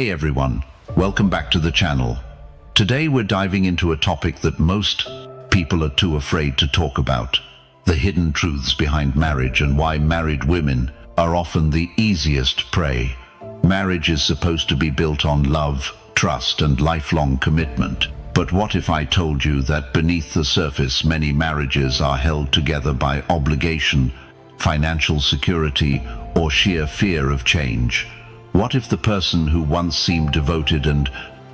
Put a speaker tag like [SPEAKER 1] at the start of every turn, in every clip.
[SPEAKER 1] Hey everyone, welcome back to the channel. Today we're diving into a topic that most people are too afraid to talk about: the hidden truths behind marriage and why married women are often the easiest prey. Marriage is supposed to be built on love, trust, and lifelong commitment. But what if I told you that beneath the surface many marriages are held together by obligation, financial security, or sheer fear of change? What if the person who once seemed devoted and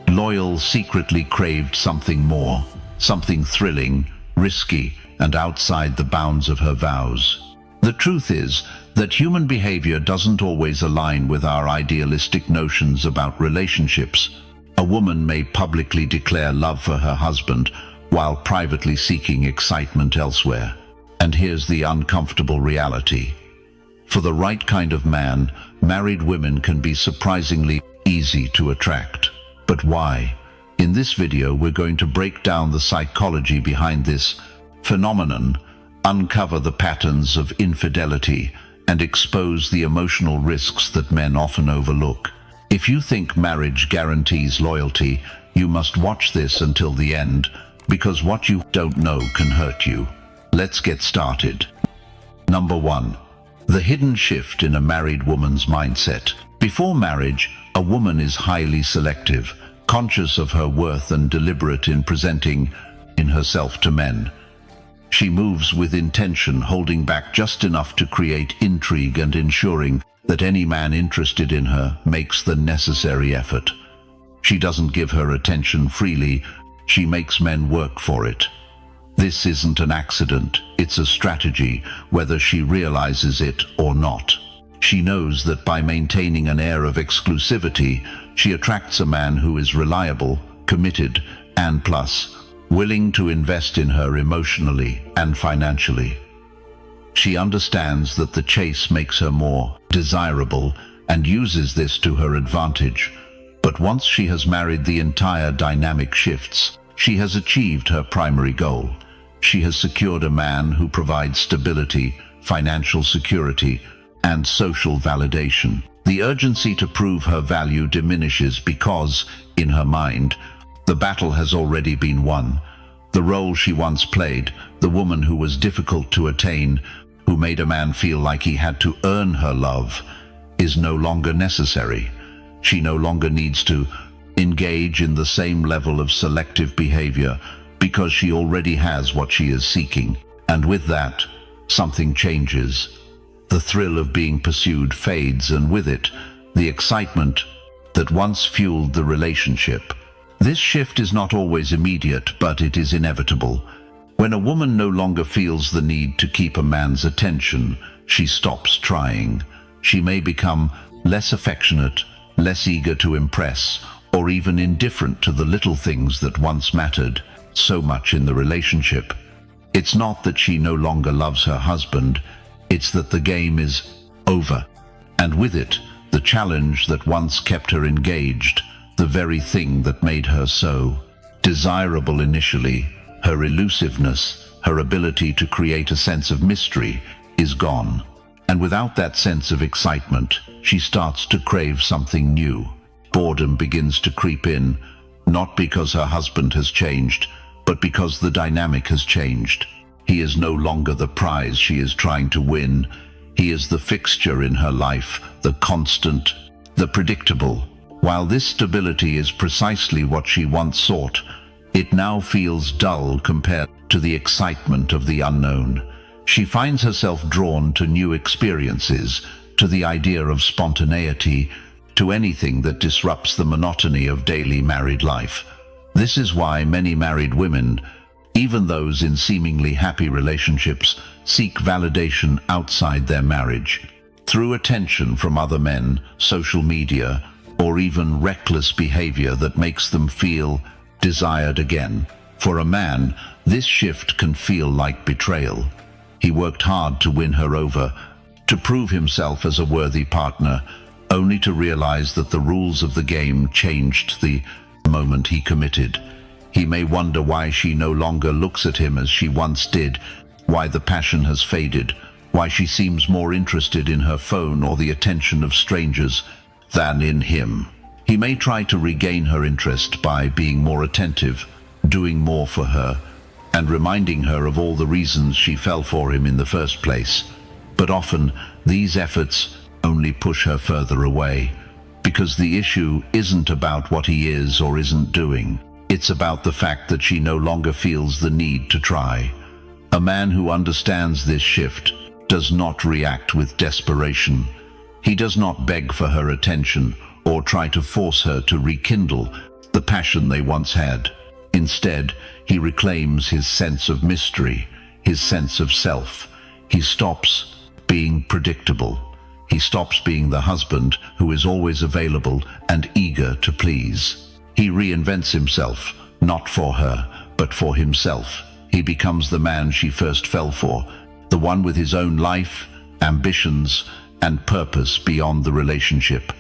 [SPEAKER 1] loyal secretly craved something more, something thrilling, risky, and outside the bounds of her vows? The truth is that human behavior doesn't always align with our idealistic notions about relationships. A woman may publicly declare love for her husband while privately seeking excitement elsewhere. And here's the uncomfortable reality. For the right kind of man, married women can be surprisingly easy to attract. But why? In this video, we're going to break down the psychology behind this phenomenon, uncover the patterns of infidelity, and expose the emotional risks that men often overlook. If you think marriage guarantees loyalty, you must watch this until the end, because what you don't know can hurt you. Let's get started. Number 1. The hidden shift in a married woman's mindset. Before marriage, a woman is highly selective, conscious of her worth and deliberate in presenting herself to men. She moves with intention, holding back just enough to create intrigue and ensuring that any man interested in her makes the necessary effort. She doesn't give her attention freely, she makes men work for it. This isn't an accident, it's a strategy, whether she realizes it or not. She knows that by maintaining an air of exclusivity, she attracts a man who is reliable, committed, and plus, willing to invest in her emotionally and financially. She understands that the chase makes her more desirable and uses this to her advantage. But once she has married, the entire dynamic shifts. She has achieved her primary goal. She has secured a man who provides stability, financial security, and social validation. The urgency to prove her value diminishes because, in her mind, the battle has already been won. The role she once played, the woman who was difficult to attain, who made a man feel like he had to earn her love, is no longer necessary. She no longer needs to engage in the same level of selective behavior because she already has what she is seeking. And with that, something changes. The thrill of being pursued fades, and with it, the excitement that once fueled the relationship. This shift is not always immediate, but it is inevitable. When a woman no longer feels the need to keep a man's attention, she stops trying. She may become less affectionate, less eager to impress, or even indifferent to the little things that once mattered so much in the relationship. It's not that she no longer loves her husband, it's that the game is over. And with it, the challenge that once kept her engaged, the very thing that made her so desirable initially, her elusiveness, her ability to create a sense of mystery, is gone. And without that sense of excitement, she starts to crave something new. Boredom begins to creep in, not because her husband has changed, but because the dynamic has changed. He is no longer the prize she is trying to win. He is the fixture in her life, the constant, the predictable. While this stability is precisely what she once sought, it now feels dull compared to the excitement of the unknown. She finds herself drawn to new experiences, to the idea of spontaneity, to anything that disrupts the monotony of daily married life. This is why many married women, even those in seemingly happy relationships, seek validation outside their marriage, through attention from other men, social media, or even reckless behavior that makes them feel desired again. For a man, this shift can feel like betrayal. He worked hard to win her over, to prove himself as a worthy partner, only to realize that the rules of the game changed the moment he committed. He may wonder why she no longer looks at him as she once did, why the passion has faded, why she seems more interested in her phone or the attention of strangers than in him. He may try to regain her interest by being more attentive, doing more for her, and reminding her of all the reasons she fell for him in the first place. But often, these efforts only push her further away, because the issue isn't about what he is or isn't doing. It's about the fact that she no longer feels the need to try. A man who understands this shift does not react with desperation. He does not beg for her attention or try to force her to rekindle the passion they once had. Instead, he reclaims his sense of mystery, his sense of self. He stops being predictable. He stops being the husband who is always available and eager to please. He reinvents himself, not for her, but for himself. He becomes the man she first fell for, the one with his own life, ambitions, and purpose beyond the relationship.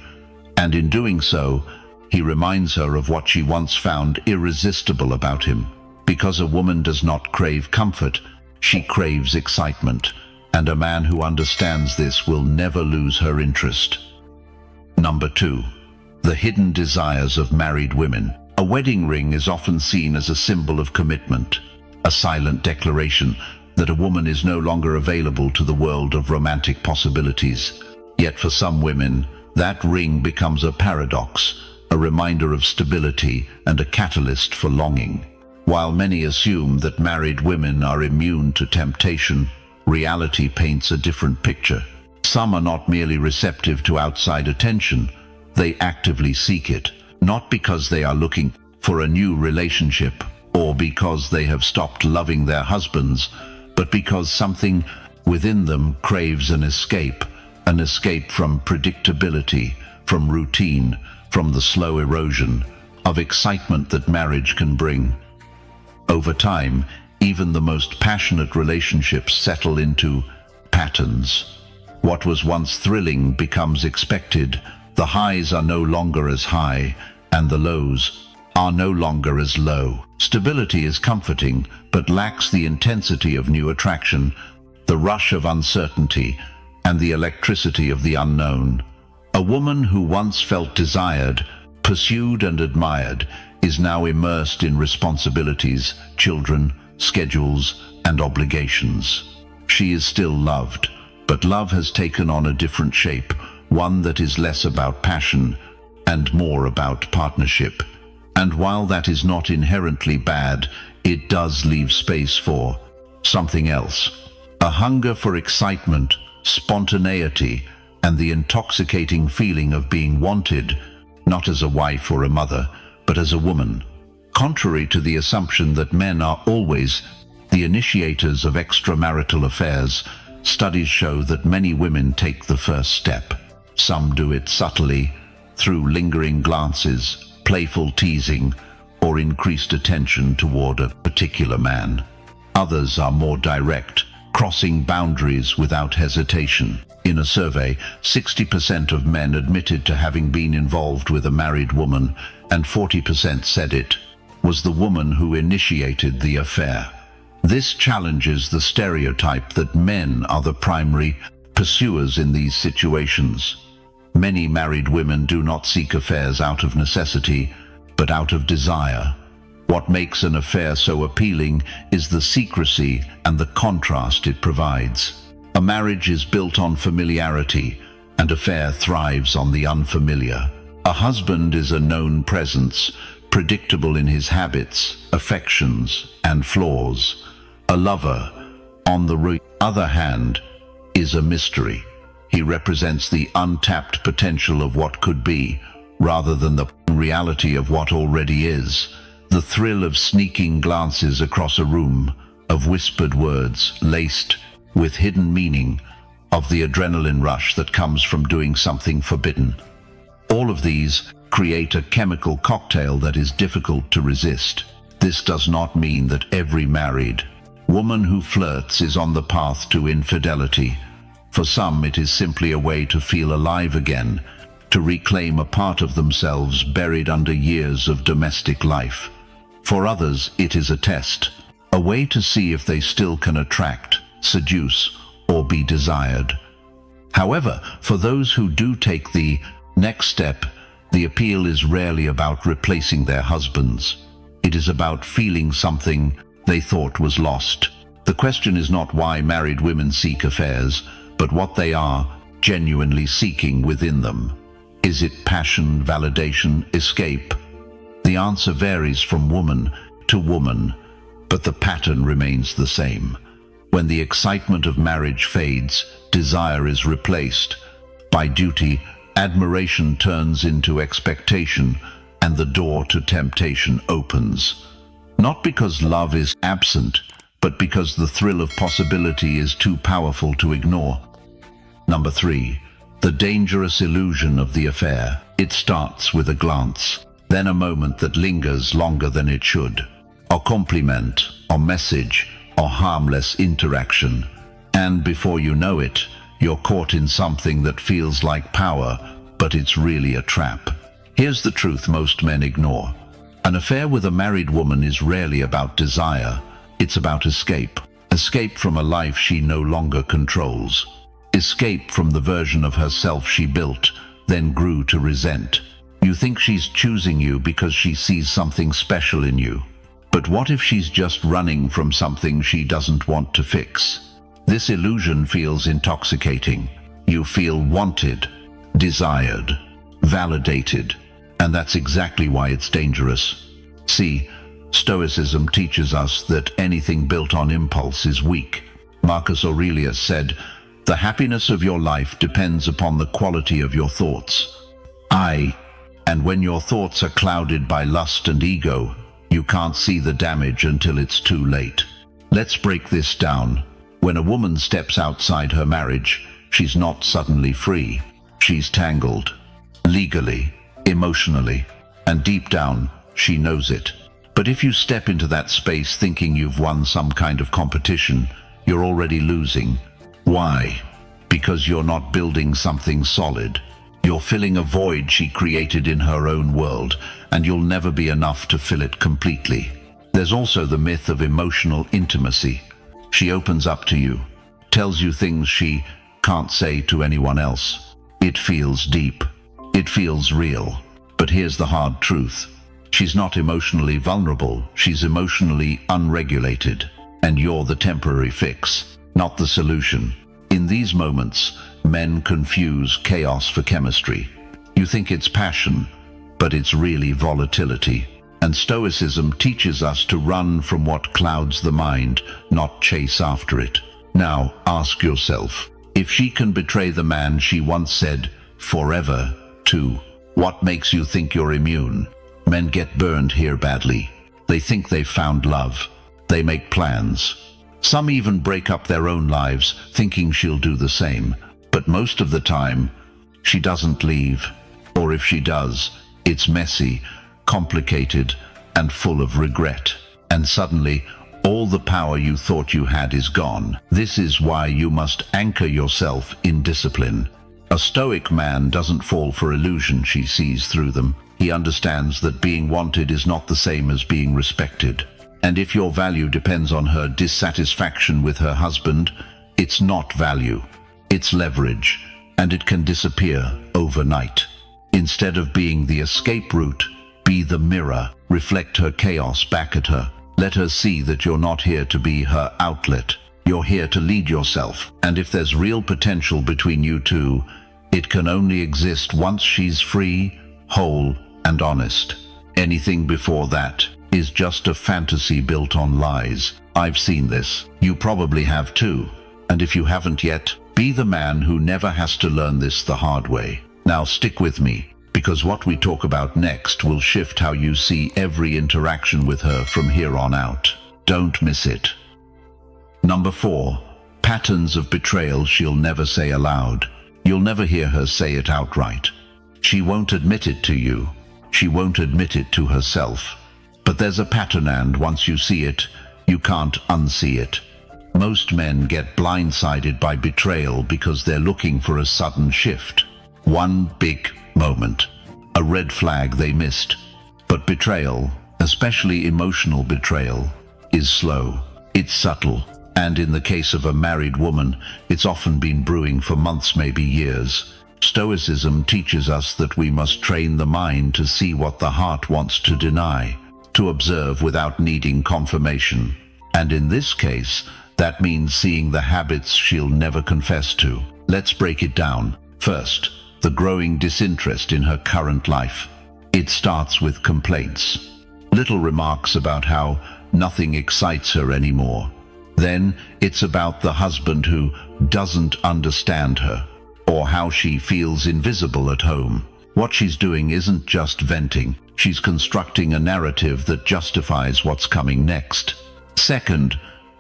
[SPEAKER 1] And in doing so, he reminds her of what she once found irresistible about him. Because a woman does not crave comfort, she craves excitement, and a man who understands this will never lose her interest. Number 2. The hidden desires of married women. A wedding ring is often seen as a symbol of commitment, a silent declaration that a woman is no longer available to the world of romantic possibilities. Yet for some women, that ring becomes a paradox, a reminder of stability and a catalyst for longing. While many assume that married women are immune to temptation, reality paints a different picture. Some are not merely receptive to outside attention, they actively seek it, not because they are looking for a new relationship or because they have stopped loving their husbands, but because something within them craves an escape from predictability, from routine, from the slow erosion of excitement that marriage can bring. Over time, even the most passionate relationships settle into patterns. What was once thrilling becomes expected. The highs are no longer as high, and the lows are no longer as low. Stability is comforting, but lacks the intensity of new attraction, the rush of uncertainty, and the electricity of the unknown. A woman who once felt desired, pursued and admired, is now immersed in responsibilities, children, schedules, and obligations. She is still loved, but love has taken on a different shape, one that is less about passion and more about partnership. And while that is not inherently bad, it does leave space for something else. A hunger for excitement, spontaneity, and the intoxicating feeling of being wanted, not as a wife or a mother, but as a woman. Contrary to the assumption that men are always the initiators of extramarital affairs, studies show that many women take the first step. Some do it subtly, through lingering glances, playful teasing, or increased attention toward a particular man. Others are more direct, crossing boundaries without hesitation. In a survey, 60% of men admitted to having been involved with a married woman, and 40% said it was the woman who initiated the affair. This challenges the stereotype that men are the primary pursuers in these situations. Many married women do not seek affairs out of necessity, but out of desire. What makes an affair so appealing is the secrecy and the contrast it provides. A marriage is built on familiarity, and affair thrives on the unfamiliar. A husband is a known presence, predictable in his habits, affections, and flaws. A lover, on the other hand, is a mystery. He represents the untapped potential of what could be, rather than the reality of what already is. The thrill of sneaking glances across a room, of whispered words laced with hidden meaning, of the adrenaline rush that comes from doing something forbidden. All of these create a chemical cocktail that is difficult to resist. This does not mean that every married woman who flirts is on the path to infidelity. For some, it is simply a way to feel alive again, to reclaim a part of themselves buried under years of domestic life. For others, it is a test, a way to see if they still can attract, seduce, or be desired. However, for those who do take the next step, The appeal is rarely about replacing their husbands. It is about feeling something they thought was lost. The question is not why married women seek affairs, but what they are genuinely seeking within them. Is it passion, validation, escape? The answer varies from woman to woman, but the pattern remains the same. When the excitement of marriage fades, desire is replaced by duty, admiration turns into expectation, and the door to temptation opens. Not because love is absent, but because the thrill of possibility is too powerful to ignore. Number 3. The dangerous illusion of the affair. It starts with a glance, then a moment that lingers longer than it should. A compliment, a message, a harmless interaction. And before you know it, you're caught in something that feels like power, but it's really a trap. Here's the truth most men ignore. An affair with a married woman is rarely about desire. It's about escape. Escape from a life she no longer controls. Escape from the version of herself she built, then grew to resent. You think she's choosing you because she sees something special in you. But what if she's just running from something she doesn't want to fix? This illusion feels intoxicating. You feel wanted, desired, validated, and that's exactly why it's dangerous. See, Stoicism teaches us that anything built on impulse is weak. Marcus Aurelius said, "The happiness of your life depends upon the quality of your thoughts." And when your thoughts are clouded by lust and ego, you can't see the damage until it's too late. Let's break this down. When a woman steps outside her marriage, she's not suddenly free. She's tangled. Legally, emotionally, and deep down, she knows it. But if you step into that space thinking you've won some kind of competition, you're already losing. Why? Because you're not building something solid. You're filling a void she created in her own world, and you'll never be enough to fill it completely. There's also the myth of emotional intimacy. She opens up to you, tells you things she can't say to anyone else. It feels deep. It feels real. But here's the hard truth. She's not emotionally vulnerable. She's emotionally unregulated. And you're the temporary fix, not the solution. In these moments, men confuse chaos for chemistry. You think it's passion, but it's really volatility. And Stoicism teaches us to run from what clouds the mind, not chase after it. Now, ask yourself, if she can betray the man she once said forever to, what makes you think you're immune? Men get burned here badly. They think they've found love. They make plans. Some even break up their own lives, thinking she'll do the same. But most of the time, she doesn't leave. Or if she does, it's messy, complicated, and full of regret. And suddenly, all the power you thought you had is gone. This is why you must anchor yourself in discipline. A Stoic man doesn't fall for illusion she sees through them. He understands that being wanted is not the same as being respected. And if your value depends on her dissatisfaction with her husband, it's not value. It's leverage, and it can disappear overnight. Instead of being the escape route, be the mirror. Reflect her chaos back at her. Let her see that you're not here to be her outlet. You're here to lead yourself. And if there's real potential between you two, it can only exist once she's free, whole, and honest. Anything before that is just a fantasy built on lies. I've seen this. You probably have too. And if you haven't yet, be the man who never has to learn this the hard way. Now stick with me, because what we talk about next will shift how you see every interaction with her from here on out. Don't miss it. Number 4. Patterns of betrayal she'll never say aloud. You'll never hear her say it outright. She won't admit it to you. She won't admit it to herself. But there's a pattern, and once you see it, you can't unsee it. Most men get blindsided by betrayal because they're looking for a sudden shift. One big moment. A red flag they missed. But betrayal, especially emotional betrayal, is slow. It's subtle. And in the case of a married woman, it's often been brewing for months, maybe years. Stoicism teaches us that we must train the mind to see what the heart wants to deny, to observe without needing confirmation. And in this case, that means seeing the habits she'll never confess to. Let's break it down. First, the growing disinterest in her current life. It starts with complaints. Little remarks about how nothing excites her anymore. Then it's about the husband who doesn't understand her, or how she feels invisible at home. What she's doing isn't just venting, she's constructing a narrative that justifies what's coming next. Second,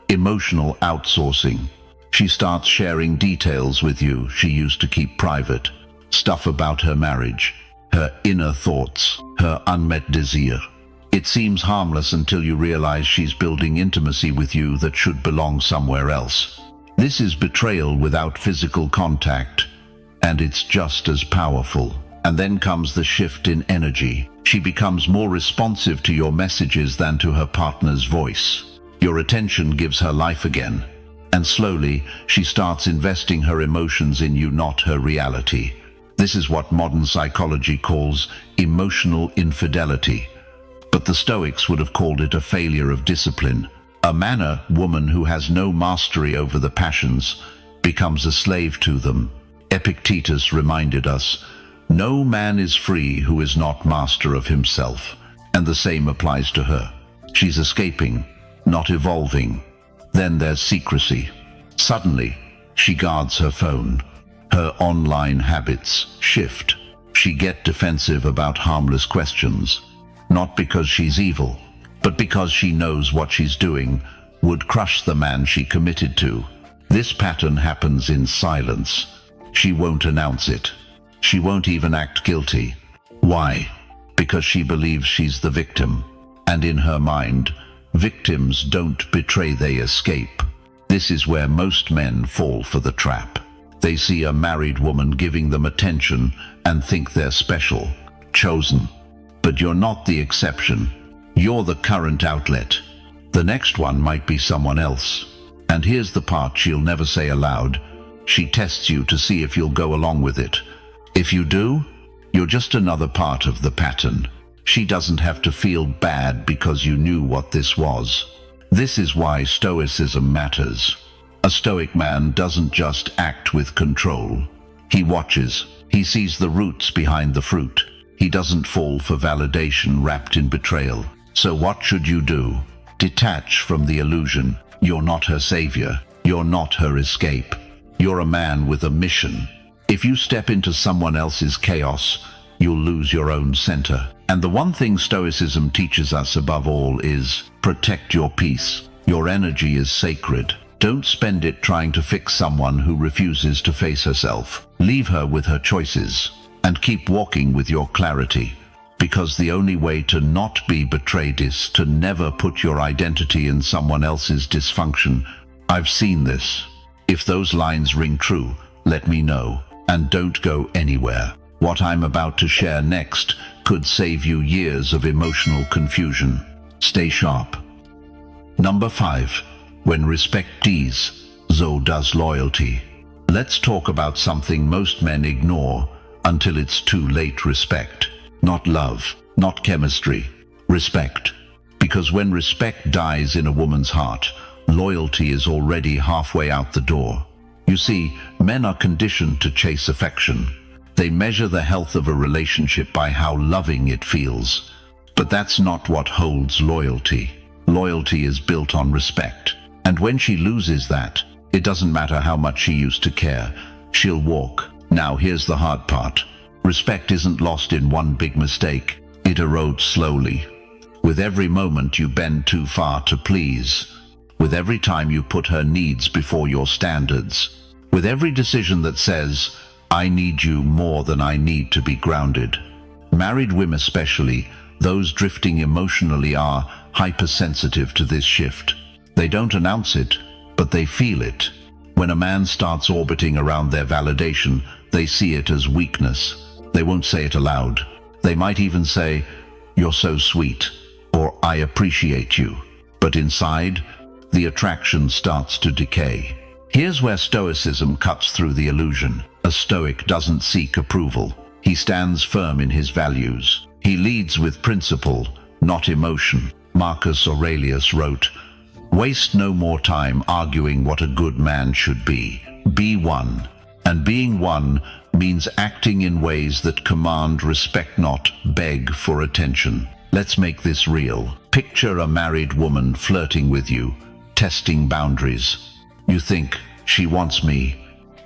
[SPEAKER 1] emotional outsourcing. She starts sharing details with you she used to keep private. Stuff about her marriage, her inner thoughts, her unmet desire. It seems harmless until you realize she's building intimacy with you that should belong somewhere else. This is betrayal without physical contact, and it's just as powerful. And then comes the shift in energy. She becomes more responsive to your messages than to her partner's voice. Your attention gives her life again, and slowly she starts investing her emotions in you, not her reality. This is what modern psychology calls emotional infidelity. But the Stoics would have called it a failure of discipline. A manner woman who has no mastery over the passions becomes a slave to them. Epictetus reminded us, "No man is free who is not master of himself," and the same applies to her. She's escaping, not evolving. Then there's secrecy. Suddenly, she guards her phone. Her online habits shift. She gets defensive about harmless questions. Not because she's evil, but because she knows what she's doing would crush the man she committed to. This pattern happens in silence. She won't announce it. She won't even act guilty. Why? Because she believes she's the victim. And in her mind, victims don't betray, they escape. This is where most men fall for the trap. They see a married woman giving them attention and think they're special, chosen. But you're not the exception. You're the current outlet. The next one might be someone else. And here's the part she'll never say aloud. She tests you to see if you'll go along with it. If you do, you're just another part of the pattern. She doesn't have to feel bad because you knew what this was. This is why Stoicism matters. A Stoic man doesn't just act with control. He watches. He sees the roots behind the fruit. He doesn't fall for validation wrapped in betrayal. So what should you do? Detach from the illusion. You're not her savior. You're not her escape. You're a man with a mission. If you step into someone else's chaos, you'll lose your own center. And the one thing Stoicism teaches us above all is protect your peace. Your energy is sacred. Don't spend it trying to fix someone who refuses to face herself. Leave her with her choices. And keep walking with your clarity, because the only way to not be betrayed is to never put your identity in someone else's dysfunction. I've seen this. If those lines ring true, let me know, and don't go anywhere. What I'm about to share next could save you years of emotional confusion. Stay sharp. Number 5. When respect dies, so does loyalty. Let's talk about something most men ignore until it's too late. Respect. Not love, not chemistry. Respect. Because when respect dies in a woman's heart, loyalty is already halfway out the door. You see, men are conditioned to chase affection. They measure the health of a relationship by how loving it feels. But that's not what holds loyalty. Loyalty is built on respect. And when she loses that, it doesn't matter how much she used to care. She'll walk. Now here's the hard part. Respect isn't lost in one big mistake. It erodes slowly. With every moment you bend too far to please. With every time you put her needs before your standards. With every decision that says, I need you more than I need to be grounded. Married women especially, those drifting emotionally, are hypersensitive to this shift. They don't announce it, but they feel it. When a man starts orbiting around their validation, they see it as weakness. They won't say it aloud. They might even say, "You're so sweet," or "I appreciate you." But inside, the attraction starts to decay. Here's where Stoicism cuts through the illusion. A Stoic doesn't seek approval. He stands firm in his values. He leads with principle, not emotion. Marcus Aurelius wrote, "Waste no more time arguing what a good man should be. Be one." And being one means acting in ways that command respect, not beg for attention. Let's make this real. Picture a married woman flirting with you, testing boundaries. You think, she wants me.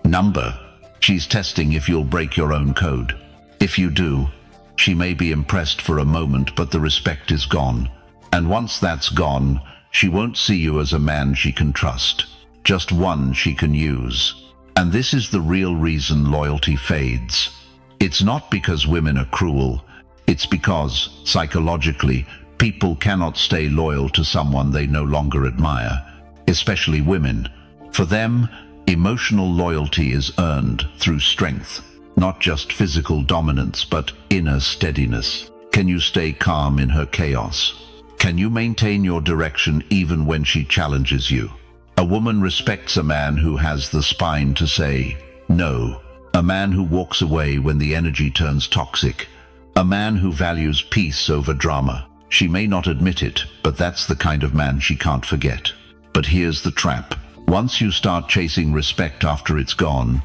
[SPEAKER 1] Number. She's testing if you'll break your own code. If you do, she may be impressed for a moment, but the respect is gone. And once that's gone, she won't see you as a man she can trust, just one she can use. And this is the real reason loyalty fades. It's not because women are cruel. It's because, psychologically, people cannot stay loyal to someone they no longer admire, especially women. For them, emotional loyalty is earned through strength, not just physical dominance, but inner steadiness. Can you stay calm in her chaos? Can you maintain your direction even when she challenges you? A woman respects a man who has the spine to say no, a man who walks away when the energy turns toxic, a man who values peace over drama. She may not admit it, but that's the kind of man she can't forget. But here's the trap. Once you start chasing respect after it's gone,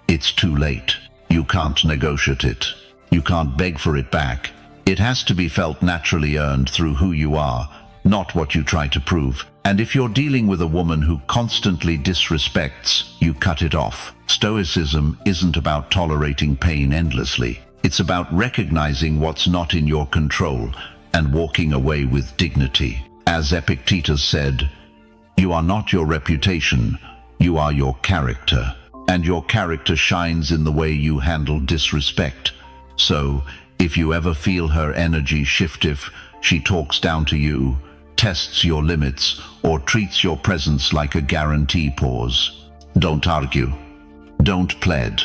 [SPEAKER 1] it's too late. You can't negotiate it. You can't beg for it back. It has to be felt naturally earned through who you are, not what you try to prove. And if you're dealing with a woman who constantly disrespects, you cut it off. Stoicism isn't about tolerating pain endlessly. It's about recognizing what's not in your control and walking away with dignity. As Epictetus said, "You are not your reputation, you are your character." And your character shines in the way you handle disrespect. So, if you ever feel her energy shift, if she talks down to you, tests your limits, or treats your presence like a guarantee pause, don't argue. Don't plead.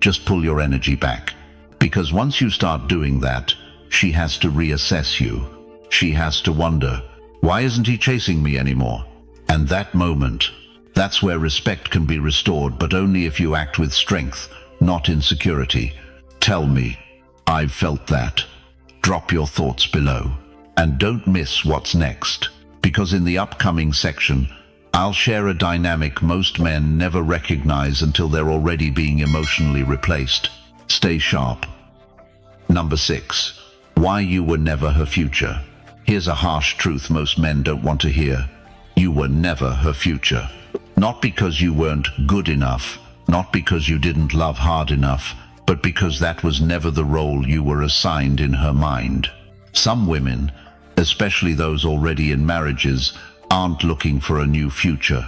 [SPEAKER 1] Just pull your energy back. Because once you start doing that, she has to reassess you. She has to wonder, why isn't he chasing me anymore? And that moment, that's where respect can be restored, but only if you act with strength, not insecurity. Tell me, I've felt that. Drop your thoughts below. And don't miss what's next, because in the upcoming section, I'll share a dynamic most men never recognize until they're already being emotionally replaced. Stay sharp. Number 6. Why you were never her future. Here's a harsh truth most men don't want to hear. You were never her future. Not because you weren't good enough, not because you didn't love hard enough, but because that was never the role you were assigned in her mind. Some women, especially those already in marriages, aren't looking for a new future.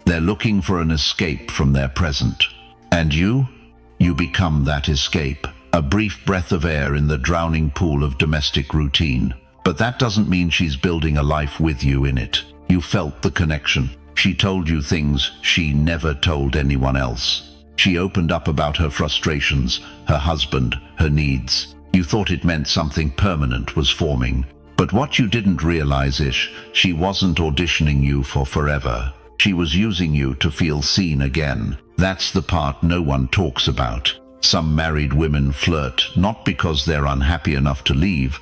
[SPEAKER 1] They're looking for an escape from their present. And you become that escape, a brief breath of air in the drowning pool of domestic routine. But that doesn't mean she's building a life with you in it. You felt the connection. She told you things she never told anyone else. She opened up about her frustrations, her husband, her needs. You thought it meant something permanent was forming. But what you didn't realize is she wasn't auditioning you for forever. She was using you to feel seen again. That's the part no one talks about. Some married women flirt not because they're unhappy enough to leave,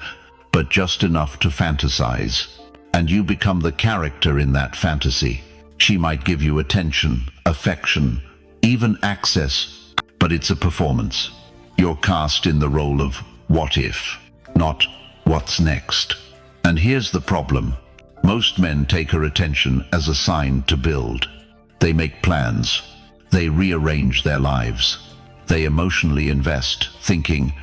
[SPEAKER 1] but just enough to fantasize. And you become the character in that fantasy. She might give you attention, affection, even access, but it's a performance. You're cast in the role of what if, not what's next. And here's the problem. Most men take her attention as a sign to build. They make plans. They rearrange their lives. They emotionally invest, thinking,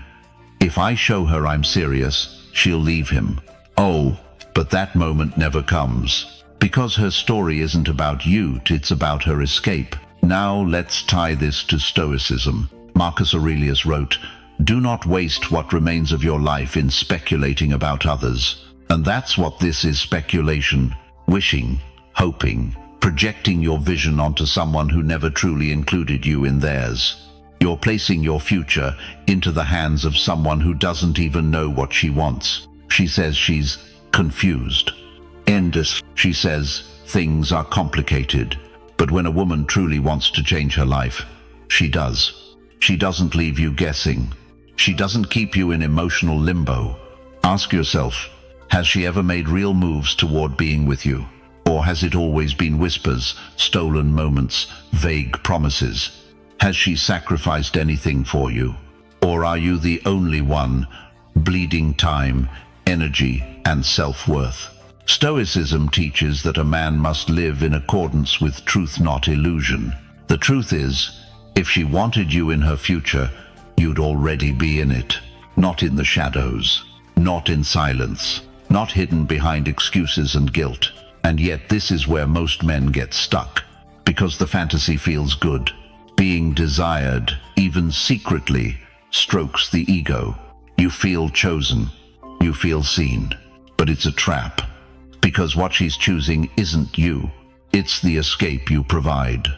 [SPEAKER 1] if I show her I'm serious, she'll leave him. Oh, but that moment never comes. Because her story isn't about you, it's about her escape. Now let's tie this to Stoicism. Marcus Aurelius wrote, "Do not waste what remains of your life in speculating about others." And that's what this is, speculation. Wishing, hoping, projecting your vision onto someone who never truly included you in theirs. You're placing your future into the hands of someone who doesn't even know what she wants. She says she's confused. She says things are complicated. But when a woman truly wants to change her life, she does. She doesn't leave you guessing. She doesn't keep you in emotional limbo. Ask yourself, has she ever made real moves toward being with you? Or has it always been whispers, stolen moments, vague promises? Has she sacrificed anything for you? Or are you the only one bleeding time, energy, and self-worth? Stoicism teaches that a man must live in accordance with truth, not illusion. The truth is, if she wanted you in her future, you'd already be in it. Not in the shadows, not in silence, not hidden behind excuses and guilt. And yet this is where most men get stuck, because the fantasy feels good. Being desired, even secretly, strokes the ego. You feel chosen, you feel seen, but it's a trap. Because what she's choosing isn't you, it's the escape you provide.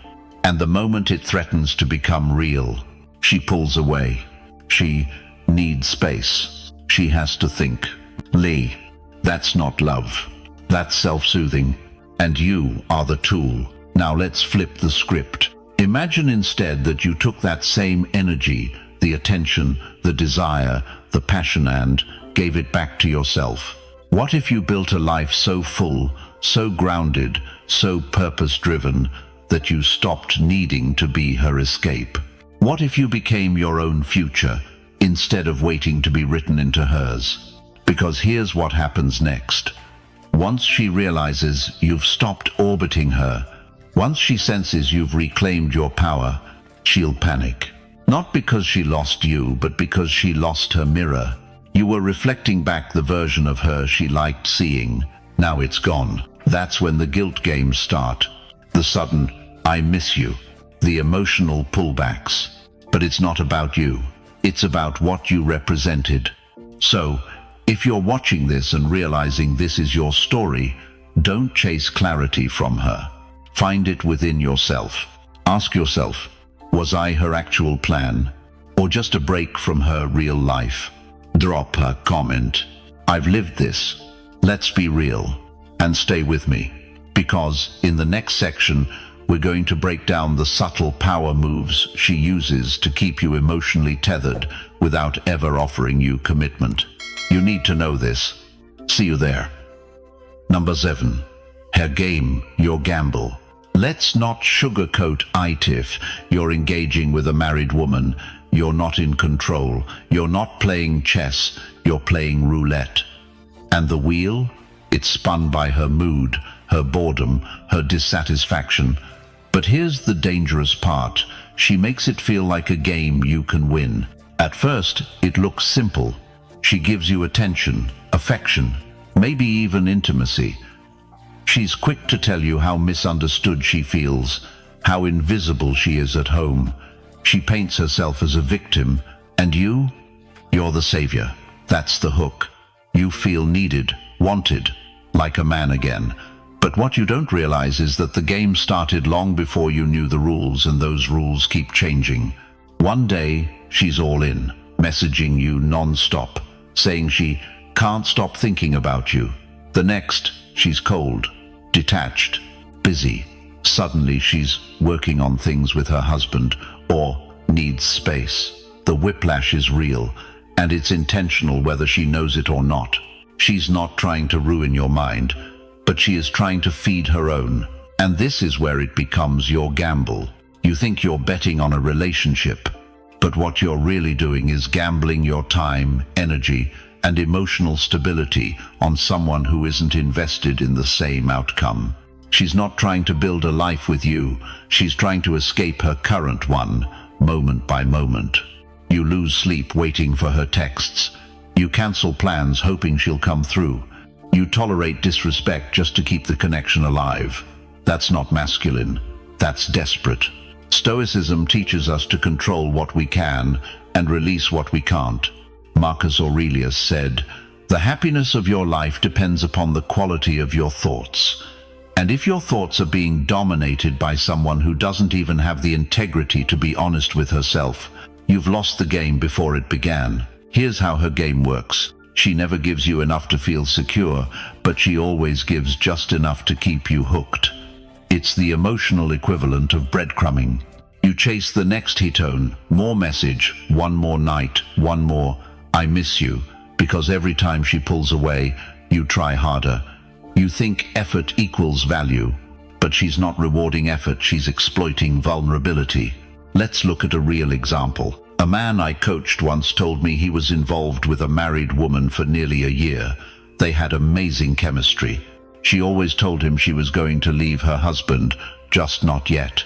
[SPEAKER 1] And the moment it threatens to become real, she pulls away. She needs space. She has to think. Lee, that's not love. That's self-soothing. And you are the tool. Now let's flip the script. Imagine instead that you took that same energy, the attention, the desire, the passion, and gave it back to yourself. What if you built a life so full, so grounded, so purpose-driven, that you stopped needing to be her escape? What if you became your own future, instead of waiting to be written into hers? Because here's what happens next. Once she realizes you've stopped orbiting her, once she senses you've reclaimed your power, she'll panic. Not because she lost you, but because she lost her mirror. You were reflecting back the version of her she liked seeing. Now it's gone. That's when the guilt games start. The sudden, I miss you. The emotional pullbacks. But it's not about you. It's about what you represented. So, if you're watching this and realizing this is your story, don't chase clarity from her. Find it within yourself. Ask yourself, was I her actual plan, or just a break from her real life? Drop her comment, I've lived this. Let's be real. And stay with me, because in the next section, we're going to break down the subtle power moves she uses to keep you emotionally tethered without ever offering you commitment. You need to know this. See you there. Number 7. Her game, your gamble. Let's not sugarcoat it. If you're engaging with a married woman, you're not in control. You're not playing chess, you're playing roulette. And the wheel? It's spun by her mood, her boredom, her dissatisfaction. But here's the dangerous part. She makes it feel like a game you can win. At first, it looks simple. She gives you attention, affection, maybe even intimacy. She's quick to tell you how misunderstood she feels, how invisible she is at home. She paints herself as a victim, and you're the savior. That's the hook. You feel needed, wanted, like a man again. But what you don't realize is that the game started long before you knew the rules, and those rules keep changing. One day, she's all in, messaging you non-stop, saying she can't stop thinking about you. The next, she's cold, detached, busy. Suddenly she's working on things with her husband or needs space. The whiplash is real, and it's intentional whether she knows it or not. She's not trying to ruin your mind, but she is trying to feed her own. And this is where it becomes your gamble. You think you're betting on a relationship, but what you're really doing is gambling your time, energy, and emotional stability on someone who isn't invested in the same outcome. She's not trying to build a life with you. She's trying to escape her current one, moment by moment. You lose sleep waiting for her texts. You cancel plans hoping she'll come through. You tolerate disrespect just to keep the connection alive. That's not masculine. That's desperate. Stoicism teaches us to control what we can and release what we can't. Marcus Aurelius said, "The happiness of your life depends upon the quality of your thoughts." And if your thoughts are being dominated by someone who doesn't even have the integrity to be honest with herself, you've lost the game before it began. Here's how her game works. She never gives you enough to feel secure, but she always gives just enough to keep you hooked. It's the emotional equivalent of breadcrumbing. You chase the next hitone, more message, one more night, one more, I miss you, because every time she pulls away, you try harder. You think effort equals value, but she's not rewarding effort, she's exploiting vulnerability. Let's look at a real example. A man I coached once told me he was involved with a married woman for nearly a year. They had amazing chemistry. She always told him she was going to leave her husband, just not yet.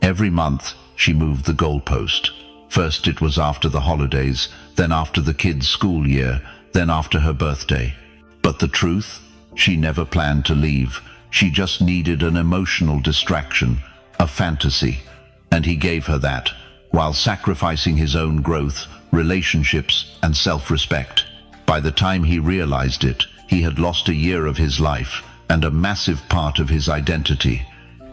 [SPEAKER 1] Every month, she moved the goalpost. First it was after the holidays, then after the kids' school year, then after her birthday. But the truth? She never planned to leave. She just needed an emotional distraction, a fantasy. And he gave her that, while sacrificing his own growth, relationships, and self-respect. By the time he realized it, he had lost a year of his life and a massive part of his identity.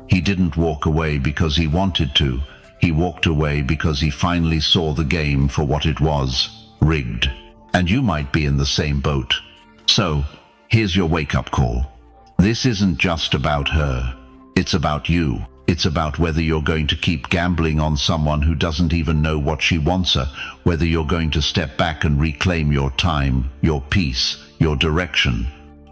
[SPEAKER 1] He didn't walk away because he wanted to. He walked away because he finally saw the game for what it was, rigged. And you might be in the same boat. So, here's your wake-up call. This isn't just about her. It's about you. It's about whether you're going to keep gambling on someone who doesn't even know what she wants her, whether you're going to step back and reclaim your time, your peace, your direction.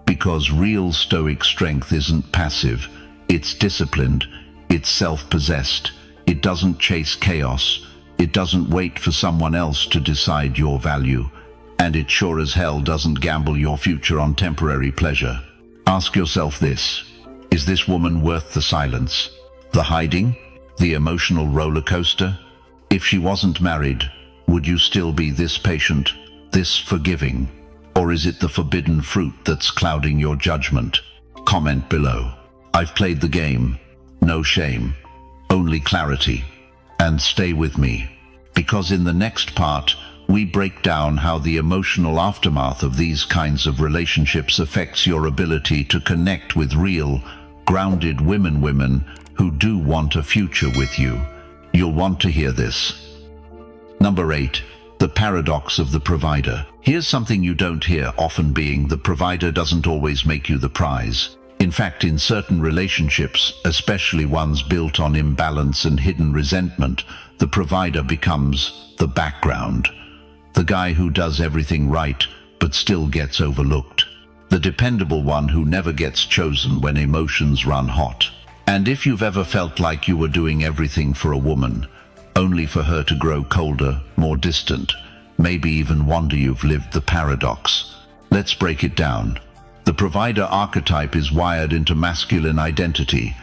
[SPEAKER 1] Because real Stoic strength isn't passive. It's disciplined. It's self-possessed. It doesn't chase chaos. It doesn't wait for someone else to decide your value. And it sure as hell doesn't gamble your future on temporary pleasure. Ask yourself this: is this woman worth the silence? The hiding? The emotional roller coaster? If she wasn't married, would you still be this patient, this forgiving? Or is it the forbidden fruit that's clouding your judgment? Comment below. I've played the game. No shame. Only clarity. And stay with me, because in the next part, we break down how the emotional aftermath of these kinds of relationships affects your ability to connect with real, grounded women who do want a future with you. You'll want to hear this. Number 8. The paradox of the provider. Here's something you don't hear often: being the provider doesn't always make you the prize. In fact, in certain relationships, especially ones built on imbalance and hidden resentment, the provider becomes the background. The guy who does everything right, but still gets overlooked. The dependable one who never gets chosen when emotions run hot. And if you've ever felt like you were doing everything for a woman, only for her to grow colder, more distant, maybe even wonder you've lived the paradox. Let's break it down. The provider archetype is wired into masculine identity.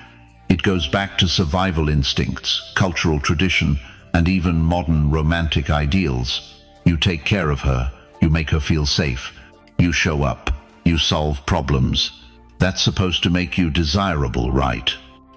[SPEAKER 1] It goes back to survival instincts, cultural tradition, and even modern romantic ideals. You take care of her, you make her feel safe, you show up, you solve problems. That's supposed to make you desirable, right?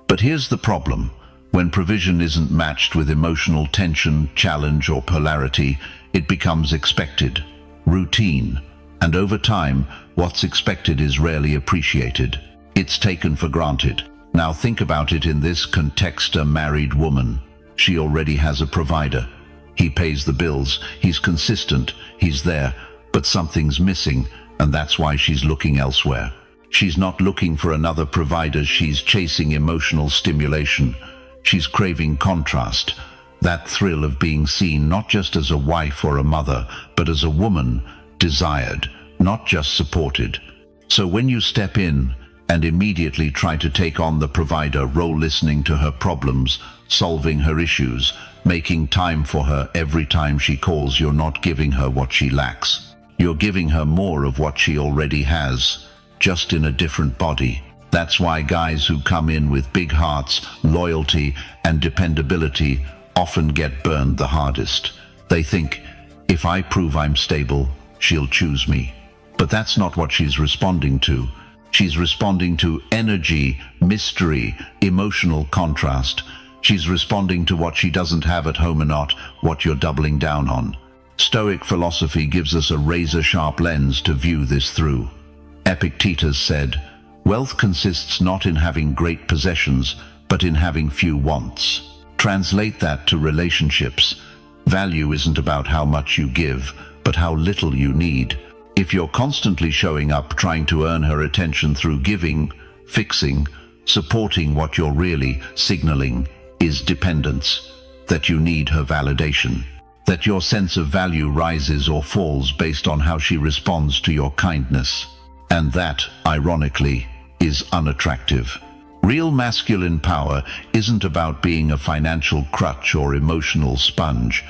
[SPEAKER 1] But here's the problem. When provision isn't matched with emotional tension, challenge, or polarity, it becomes expected, routine. And over time, what's expected is rarely appreciated. It's taken for granted. Now think about it in this context: a married woman. She already has a provider. He pays the bills, he's consistent, he's there, but something's missing, and that's why she's looking elsewhere. She's not looking for another provider, she's chasing emotional stimulation. She's craving contrast, that thrill of being seen not just as a wife or a mother, but as a woman, desired, not just supported. So when you step in and immediately try to take on the provider role, listening to her problems, solving her issues, making time for her every time she calls, you're not giving her what she lacks. You're giving her more of what she already has, just in a different body. That's why guys who come in with big hearts, loyalty, and dependability often get burned the hardest. They think, if I prove I'm stable, she'll choose me. But that's not what she's responding to. She's responding to energy, mystery, emotional contrast. She's responding to what she doesn't have at home and not what you're doubling down on. Stoic philosophy gives us a razor-sharp lens to view this through. Epictetus said, "Wealth consists not in having great possessions, but in having few wants." Translate that to relationships. Value isn't about how much you give, but how little you need. If you're constantly showing up trying to earn her attention through giving, fixing, Supporting what you're really signaling is dependence, that you need her validation, that your sense of value rises or falls based on how she responds to your kindness. And that, ironically, is unattractive. Real masculine power isn't about being a financial crutch or emotional sponge.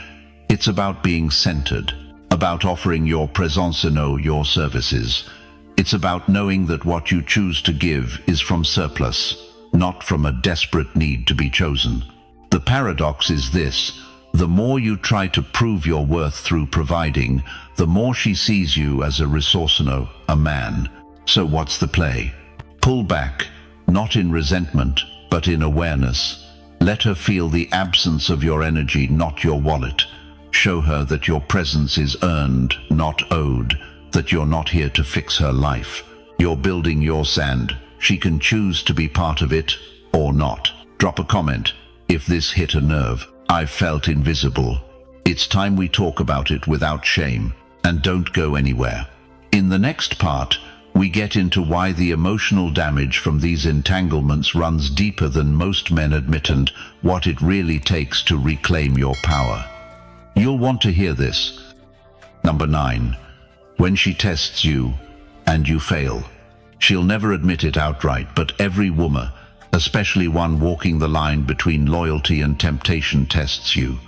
[SPEAKER 1] It's about being centered, about offering your présence and your services. It's about knowing that what you choose to give is from surplus, not from a desperate need to be chosen. The paradox is this: the more you try to prove your worth through providing, the more she sees you as a resourceno, a man. So what's the play? Pull back, not in resentment, but in awareness. Let her feel the absence of your energy, not your wallet. Show her that your presence is earned, not owed, that you're not here to fix her life. You're building your sand. She can choose to be part of it or not. Drop a comment if this hit a nerve. I've felt invisible. It's time we talk about it without shame, and don't go anywhere. In the next part, we get into why the emotional damage from these entanglements runs deeper than most men admit and what it really takes to reclaim your power. You'll want to hear this. Number 9. When she tests you and you fail. She'll never admit it outright, but every woman, especially one walking the line between loyalty and temptation, tests you.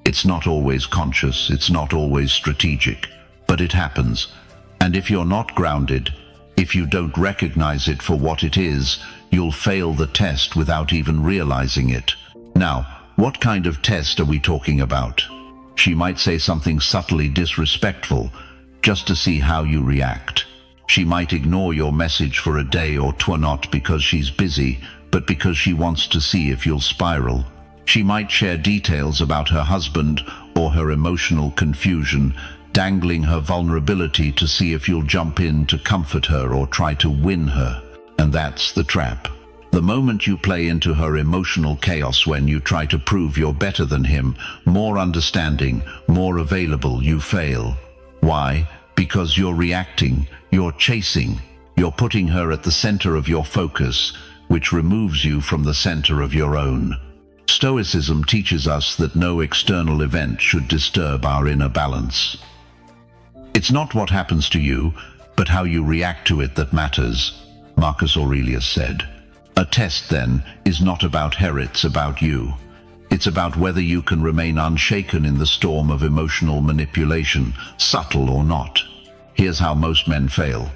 [SPEAKER 1] It's not always conscious, it's not always strategic, but it happens. And if you're not grounded, if you don't recognize it for what it is, you'll fail the test without even realizing it. Now, what kind of test are we talking about? She might say something subtly disrespectful, just to see how you react. She might ignore your message for a day or two, not because she's busy, but because she wants to see if you'll spiral. She might share details about her husband or her emotional confusion, dangling her vulnerability to see if you'll jump in to comfort her or try to win her. And that's the trap. The moment you play into her emotional chaos, when you try to prove you're better than him, more understanding, more available, you fail. Why? Because you're reacting, you're chasing, you're putting her at the center of your focus, which removes you from the center of your own. Stoicism teaches us that no external event should disturb our inner balance. It's not what happens to you, but how you react to it that matters, Marcus Aurelius said. A test, then, is not about her, it's about you. It's about whether you can remain unshaken in the storm of emotional manipulation, subtle or not. Here's how most men fail.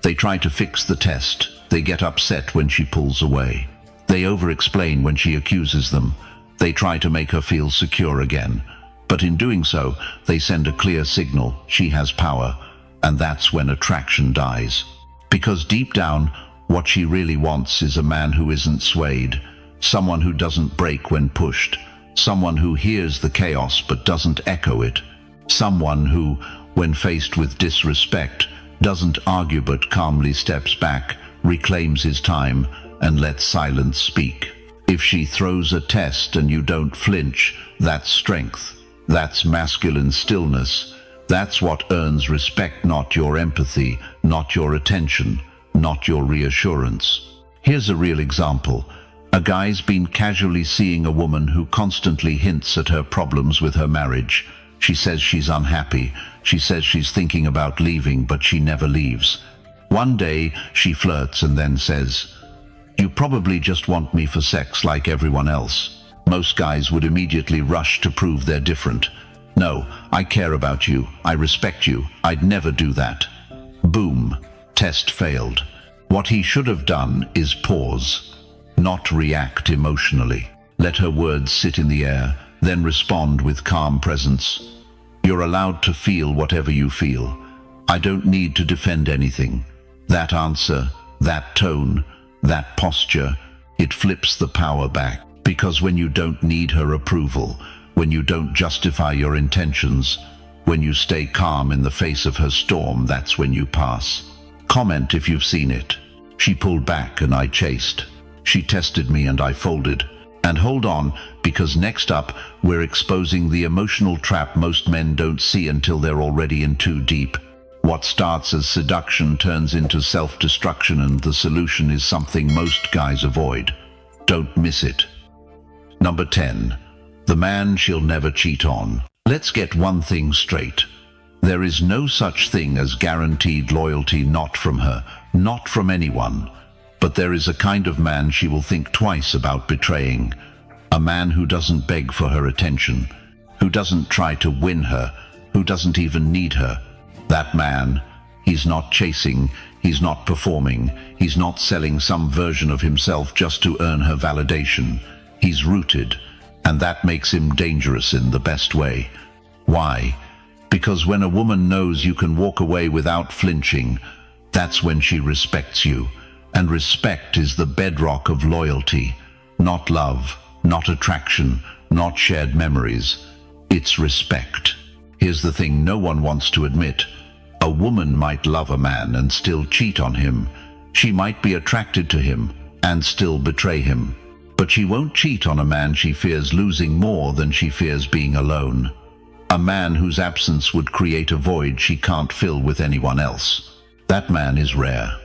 [SPEAKER 1] They try to fix the test. They get upset when she pulls away. They over-explain when she accuses them. They try to make her feel secure again. But in doing so, they send a clear signal: she has power. And that's when attraction dies. Because deep down, what she really wants is a man who isn't swayed, someone who doesn't break when pushed, someone who hears the chaos but doesn't echo it, someone who, when faced with disrespect, doesn't argue but calmly steps back, reclaims his time, and lets silence speak. If she throws a test and you don't flinch, that's strength. That's masculine stillness. That's what earns respect, not your empathy, not your attention, not your reassurance. Here's a real example. A guy's been casually seeing a woman who constantly hints at her problems with her marriage. She says she's unhappy. She says she's thinking about leaving, but she never leaves. One day, she flirts and then says, "You probably just want me for sex like everyone else." Most guys would immediately rush to prove they're different. "No, I care about you. I respect you. I'd never do that." Boom. Test failed. What he should have done is pause, not react emotionally. Let her words sit in the air, then respond with calm presence. You're allowed to feel whatever you feel. I don't need to defend anything. That answer, that tone, that posture, it flips the power back. Because when you don't need her approval, when you don't justify your intentions, when you stay calm in the face of her storm, that's when you pass. Comment if you've seen it. She pulled back and I chased. She tested me and I folded. And hold on, because next up, we're exposing the emotional trap most men don't see until they're already in too deep. What starts as seduction turns into self-destruction, and the solution is something most guys avoid. Don't miss it. Number 10. The man she'll never cheat on. Let's get one thing straight. There is no such thing as guaranteed loyalty, not from her, not from anyone. But there is a kind of man she will think twice about betraying. A man who doesn't beg for her attention, who doesn't try to win her, who doesn't even need her. That man, he's not chasing, he's not performing, he's not selling some version of himself just to earn her validation. He's rooted, and that makes him dangerous in the best way. Why? Because when a woman knows you can walk away without flinching, that's when she respects you. And respect is the bedrock of loyalty. Not love, not attraction, not shared memories. It's respect. Here's the thing no one wants to admit. A woman might love a man and still cheat on him. She might be attracted to him and still betray him. But she won't cheat on a man she fears losing more than she fears being alone. A man whose absence would create a void she can't fill with anyone else. That man is rare.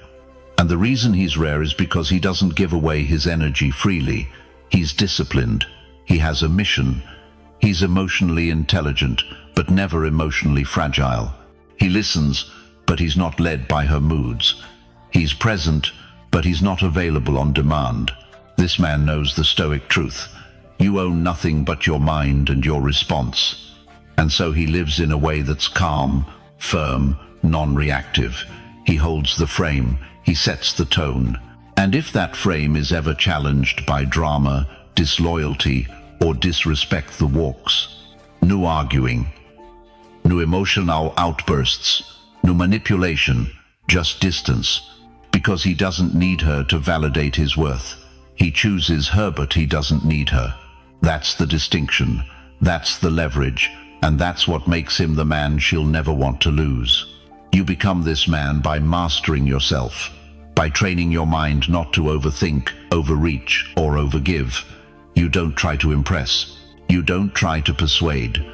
[SPEAKER 1] And the reason he's rare is because he doesn't give away his energy freely. He's disciplined. He has a mission. He's emotionally intelligent, but never emotionally fragile. He listens, but he's not led by her moods. He's present, but he's not available on demand. This man knows the Stoic truth. You own nothing but your mind and your response. And so he lives in a way that's calm, firm, non-reactive. He holds the frame, he sets the tone. And if that frame is ever challenged by drama, disloyalty, or disrespect, the walks. No arguing. No emotional outbursts, no manipulation, just distance, because he doesn't need her to validate his worth. He chooses her, but he doesn't need her. That's the distinction, that's the leverage, and that's what makes him the man she'll never want to lose. You become this man by mastering yourself, by training your mind not to overthink, overreach, or overgive. You don't try to impress. You don't try to persuade.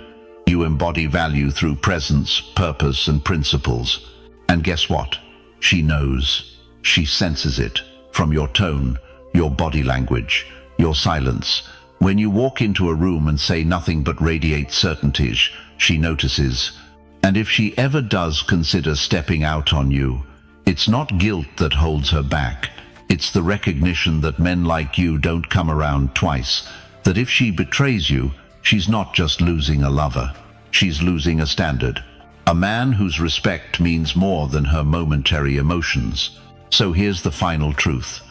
[SPEAKER 1] You embody value through presence, purpose, and principles. And guess what? She knows. She senses it. From your tone, your body language, your silence. When you walk into a room and say nothing but radiate certainties, she notices. And if she ever does consider stepping out on you, it's not guilt that holds her back. It's the recognition that men like you don't come around twice. That if she betrays you, she's not just losing a lover. She's losing a standard. A man whose respect means more than her momentary emotions. So here's the final truth.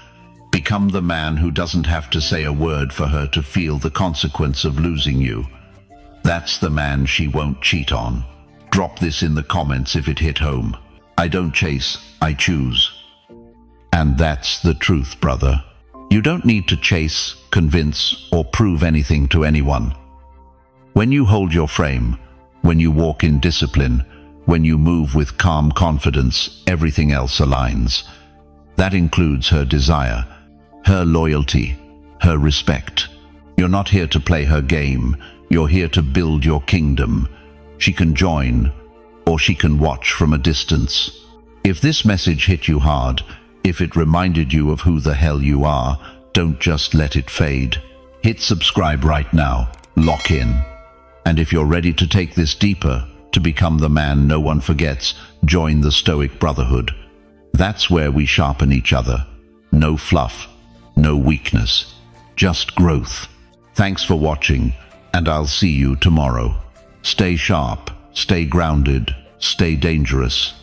[SPEAKER 1] Become the man who doesn't have to say a word for her to feel the consequence of losing you. That's the man she won't cheat on. Drop this in the comments if it hit home. I don't chase, I choose. And that's the truth, brother. You don't need to chase, convince, or prove anything to anyone. When you hold your frame, when you walk in discipline, when you move with calm confidence, everything else aligns. That includes her desire, her loyalty, her respect. You're not here to play her game. You're here to build your kingdom. She can join, or she can watch from a distance. If this message hit you hard, if it reminded you of who the hell you are, don't just let it fade. Hit subscribe right now. Lock in. And if you're ready to take this deeper, to become the man no one forgets, join the Stoic Brotherhood. That's where we sharpen each other. No fluff, no weakness, just growth. Thanks for watching, and I'll see you tomorrow. Stay sharp, stay grounded, stay dangerous.